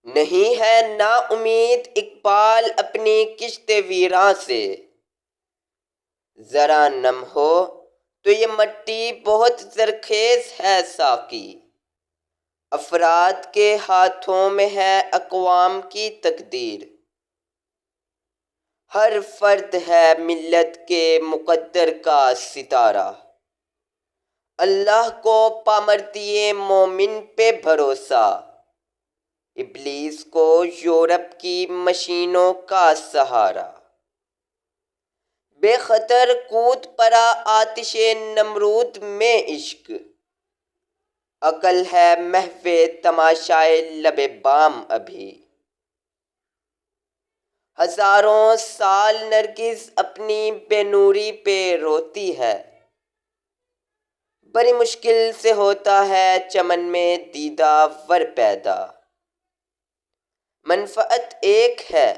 نہیں ہے نا امید اقبال اپنی کشت ویراں سے، ذرا نم ہو تو یہ مٹی بہت زرخیز ہے ساقی، افراد کے ہاتھوں میں ہے اقوام کی تقدیر، ہر فرد ہے ملت کے مقدر کا ستارہ، اللہ کو پامردیے مومن پہ بھروسہ، ابلیس کو یورپ کی مشینوں کا سہارا، بے خطر کود پڑا آتش نمرود میں عشق، عقل ہے محو تماشائے لب بام ابھی، ہزاروں سال نرگس اپنی بے نوری پہ روتی ہے، بڑی مشکل سے ہوتا ہے چمن میں دیدہ ور پیدا، منفعت ایک ہے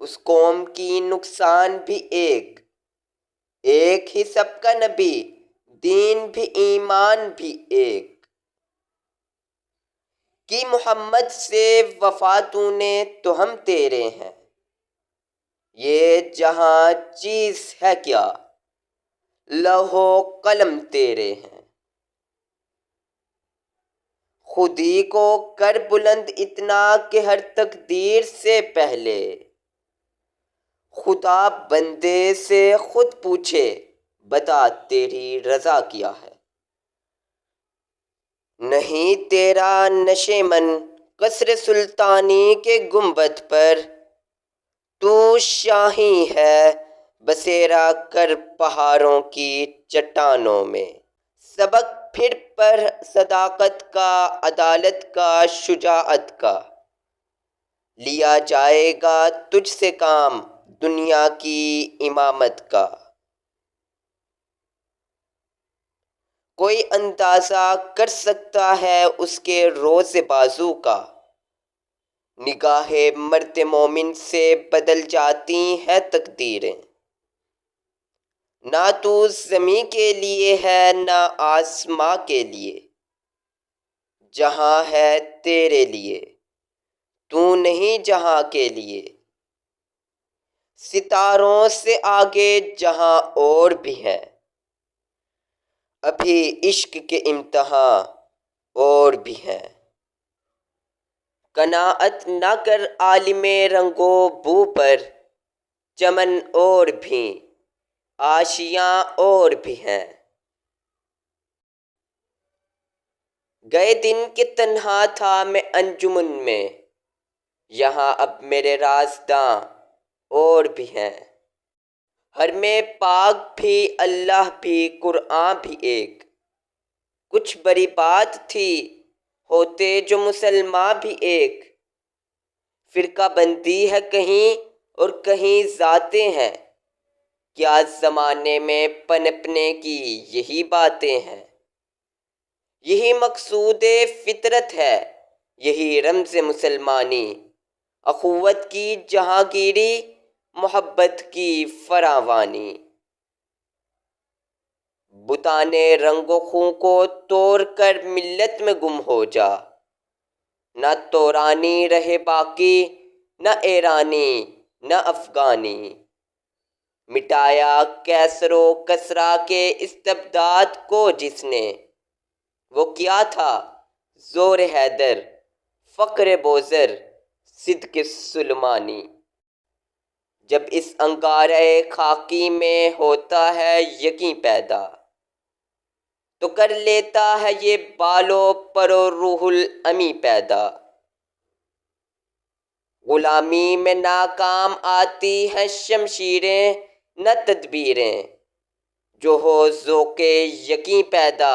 اس قوم کی نقصان بھی ایک، ایک ہی سب کا نبی دین بھی ایمان بھی ایک، کی محمد سے وفا تو نے تو ہم تیرے ہیں، یہ جہاں چیز ہے کیا لوح و قلم تیرے ہیں، خودی کو کر بلند اتنا کہ ہر تقدیر سے پہلے، خدا بندے سے خود پوچھے بتا تیری رضا کیا ہے، نہیں تیرا نشیمن قصر سلطانی کے گنبد پر، تو شاہی ہے بسیرا کر پہاڑوں کی چٹانوں میں، سبق پھر پر صداقت کا، عدالت کا، شجاعت کا، لیا جائے گا تجھ سے کام دنیا کی امامت کا، کوئی اندازہ کر سکتا ہے اس کے روز بازو کا، نگاہ مرد مومن سے بدل جاتی ہیں تقدیریں، نہ تو زمیں کے لیے ہے نہ آسماں کے لیے، جہاں ہے تیرے لیے تو نہیں جہاں کے لیے، ستاروں سے آگے جہاں اور بھی ہیں، ابھی عشق کے امتحاں اور بھی ہیں، قناعت نہ کر عالم رنگ و بو پر، چمن اور بھی آشیاں اور بھی ہیں، گئے دن کہ تنہا تھا میں انجمن میں، یہاں اب میرے رازداں اور بھی ہیں، حرم پاک بھی اللہ بھی قرآن بھی ایک، کچھ بڑی بات تھی ہوتے جو مسلمان بھی ایک، فرقہ بندی ہے کہیں اور کہیں ذاتیں ہیں، کیا زمانے میں پنپنے کی یہی باتیں ہیں، یہی مقصود فطرت ہے یہی رمز مسلمانی، اخوت کی جہانگیری محبت کی فراوانی، بتانے رنگ و خوں کو توڑ کر ملت میں گم ہو جا، نہ تورانی رہے باقی نہ ایرانی نہ افغانی، مٹایا کیسر و کسریٰ کے استبداد کو جس نے، وہ کیا تھا زور حیدر فقر بوذر صدق سلیمانی، جب اس انگارۂ خاکی میں ہوتا ہے یقین پیدا، تو کر لیتا ہے یہ بال و پر و روح الامیں پیدا، غلامی میں ناکام آتی ہیں شمشیریں نہ تدبیریں، جو ہو ذوق یقین پیدا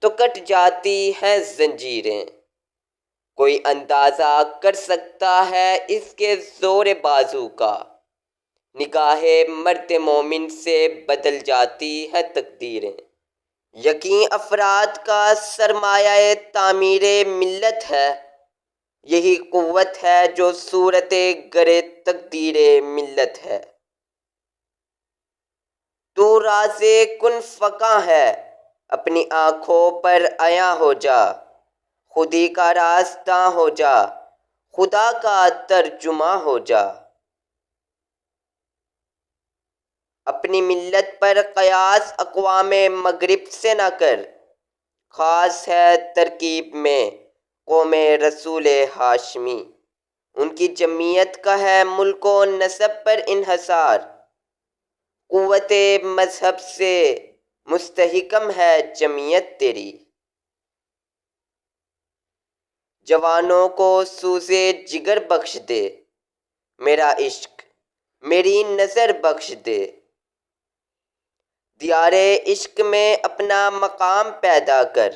تو کٹ جاتی ہیں زنجیریں، کوئی اندازہ کر سکتا ہے اس کے زور بازو کا، نگاہ مرد مومن سے بدل جاتی ہیں تقدیریں، یقین افراد کا سرمایہ تعمیر ملت ہے، یہی قوت ہے جو صورت گر تقدیر ملت ہے، تو راز کن فکاں ہے اپنی آنکھوں پر عیاں ہو جا، خودی کا راستہ ہو جا، خدا کا ترجمہ ہو جا۔ اپنی ملت پر قیاس اقوام مغرب سے نہ کر، خاص ہے ترکیب میں قوم رسول ہاشمی۔ ان کی جمعیت کا ہے ملک و نسب پر انحصار، قوت مذہب سے مستحکم ہے جمعیت تیری۔ جوانوں کو سوزے جگر بخش دے، میرا عشق میری نظر بخش دے۔ دیار عشق میں اپنا مقام پیدا کر،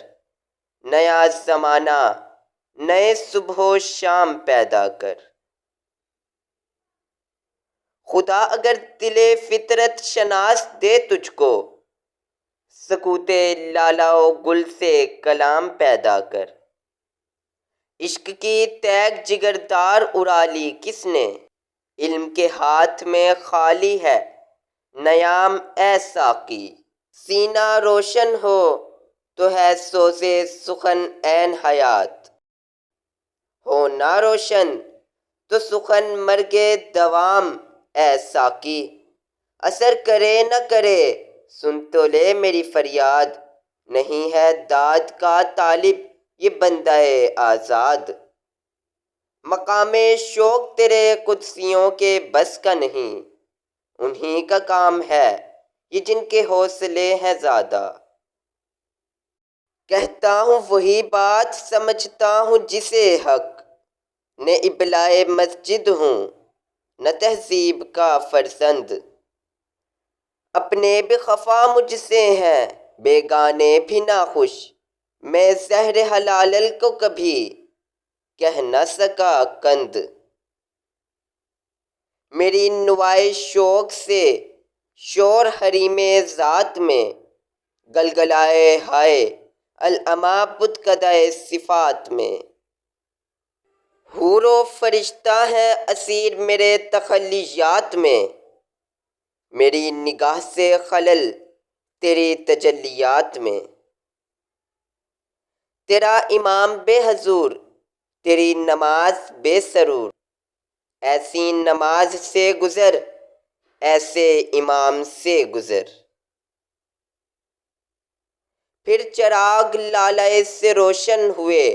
نیا زمانہ نئے صبح و شام پیدا کر۔ خدا اگر دل فطرت شناس دے تجھ کو، سکوت لالا و گل سے کلام پیدا کر۔ عشق کی تیگ جگردار اڑا لی کس نے، علم کے ہاتھ میں خالی ہے نیام اے ساقی۔ سینہ روشن ہو تو ہے سوز سخن عین حیات، ہو نہ روشن تو سخن مرگ دوام اے ساقی۔ اثر کرے نہ کرے سن تو لے میری فریاد، نہیں ہے داد کا طالب یہ بندہ آزاد۔ مقام شوق تیرے قدسیوں کے بس کا نہیں، انہی کا کام ہے یہ جن کے حوصلے ہیں زیادہ۔ کہتا ہوں وہی بات سمجھتا ہوں جسے حق، نہ ابلائے مسجد ہوں نہ تہذیب کا فرزند۔ اپنے بھی خفا مجھ سے ہیں بیگانے بھی ناخوش، میں زہر حلال کو کبھی کہہ نہ سکا کند۔ میری نوائے شوق سے شور حریم ذات میں، گلگلائے ہائے العمیٰ بت کدہ صفات میں۔ حور و فرشتہ ہیں اسیر میرے تخیلیات میں، میری نگاہ سے خلل تیری تجلیات میں۔ تیرا امام بے حضور تیری نماز بے سرور، ایسی نماز سے گزر ایسے امام سے گزر۔ پھر چراغ لالے سے روشن ہوئے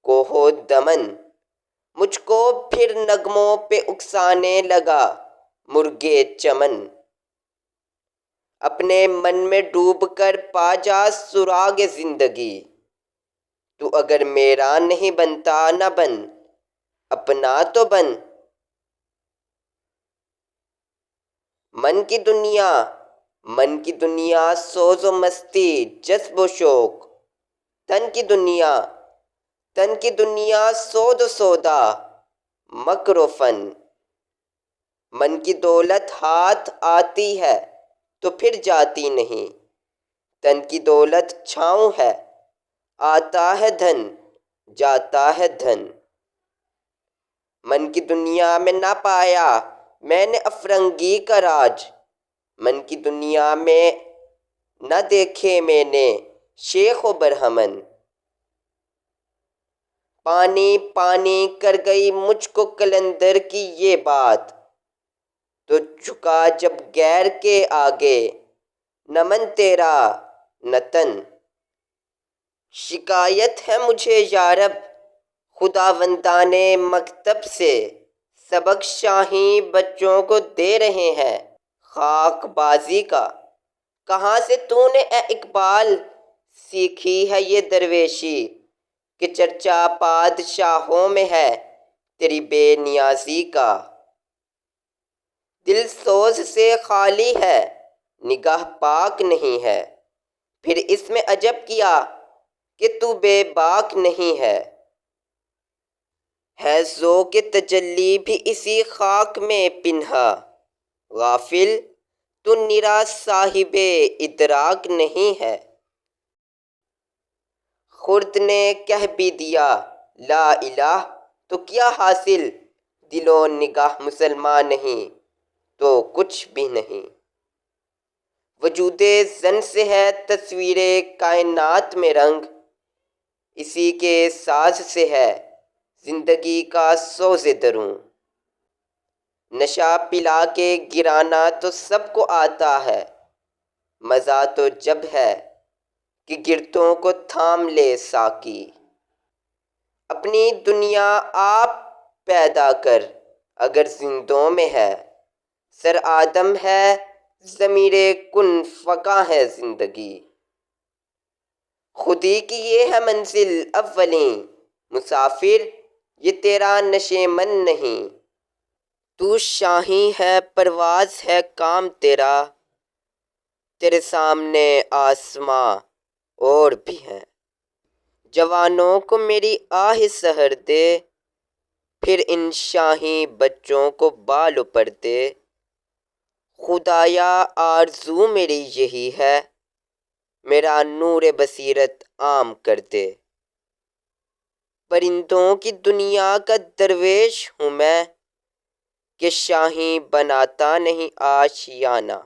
کوہ و دمن، مجھ کو پھر نغموں پہ اکسانے لگا مرغ چمن۔ اپنے من میں ڈوب کر پا جا سراغ زندگی، تو اگر میرا نہیں بنتا نہ بن اپنا تو بن۔ من کی دنیا سوز و مستی جذب و شوق، تن کی دنیا سود و سودا مکر و فن۔ من کی دولت ہاتھ آتی ہے تو پھر جاتی نہیں، تن کی دولت چھاؤں ہے آتا ہے دھن جاتا ہے دھن۔ من کی دنیا میں نہ پایا میں نے افرنگی کا راج، من کی دنیا میں نہ دیکھے میں نے شیخ و برہمن۔ پانی پانی کر گئی مجھ کو قلندر کی یہ بات، تو جھکا جب غیر کے آگے نہ من تیرا نہ تن۔ شکایت ہے مجھے یارب خداوندان مکتب سے، سبق شاہیں بچوں کو دے رہے ہیں خاک بازی کا۔ کہاں سے تو نے اے اقبال سیکھی ہے یہ درویشی، کہ چرچا بادشاہوں میں ہے تیری بے نیازی کا۔ دل سوز سے خالی ہے نگاہ پاک نہیں ہے، پھر اس میں عجب کیا کہ تو بے باک نہیں ہے۔ ہے ذوق تجلی بھی اسی خاک میں پنہاں، غافل تو نرا صاحب ادراک نہیں ہے۔ خرد نے کہہ بھی دیا لا الہ تو کیا حاصل، دل و نگاہ مسلمان نہیں تو کچھ بھی نہیں۔ وجود زن سے ہے تصویر کائنات میں رنگ، اسی کے ساز سے ہے زندگی کا سوز دروں، نشہ پلا کے گرانا تو سب کو آتا ہے، مزہ تو جب ہے کہ گرتوں کو تھام لے ساقی۔ اپنی دنیا آپ پیدا کر اگر زندوں میں ہے، سر آدم ہے ضمیر کن فکاں ہے زندگی۔ خودی کی یہ ہے منزل اولیں مسافر، یہ تیرا نشیمن نہیں۔ تو شاہیں ہے پرواز ہے کام تیرا، تیرے سامنے آسماں اور بھی ہیں۔ جوانوں کو میری آہ سحر دے، پھر ان شاہیں بچوں کو بال پر دے۔ خدایا آرزو میری یہی ہے، میرا نور بصیرت عام کر دے۔ پرندوں کی دنیا کا درویش ہوں میں، کہ شاہیں بناتا نہیں آشیانہ۔